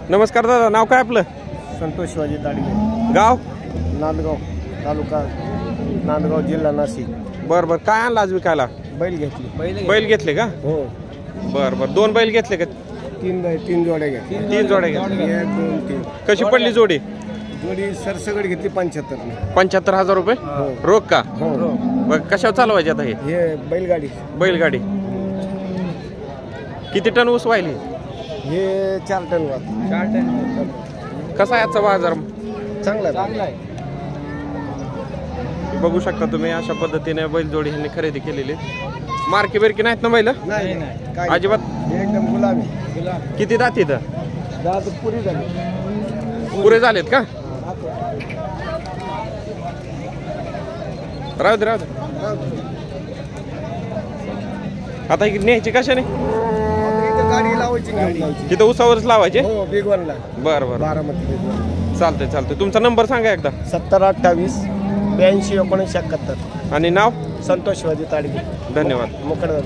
नमस्कार दादा, नाव काय आपलं? संतोष शिवाजी ताडगे, गाव? नांदगाव तालुका, नांदगाव जिल्हा नाशिक. बरं बरं, काय आणलं आज विकायला? बैल घेतली. बैल घेतले का? हो. बरं बरं, 2 बैल घेतले का? तीन जोड्या घेतली. 3 जोड्या घेतल्या. 1 2 3 कशी पडली जोडी? जोडी सरसगड घेतली 75. 75,000 रुपये रोख का? हो. बरं, कशावर चालवायचे आता हे बैलगाडी. बैलगाडी किती टन ऊस वाहिली? हे 4 टन वाट. 4 टन. कसा आहे आजचा बाजार? चांगला आहे. बघू शकता तुम्ही, अशा पद्धतीने बैलजोडी ह्यांनी खरेदी केलेली. मार्के बिरकी नाहीत ना बैल? नाही अजिबात. एकदम गुलाबी. किती दात इथं? दात पुरी झाली. पुरे झालेत का? राहू दे. आता ही न्यायची कशाने? गाडी लावायची. तिथं उसावरच लावायचे? हो, बिगवनला. बरं. बारामती. चालतंय. तुमचा नंबर सांगा एकदा. 70 28 82 19 71. आणि नाव? संतोष शिवाजी ताडगे. धन्यवाद. मुकडवर.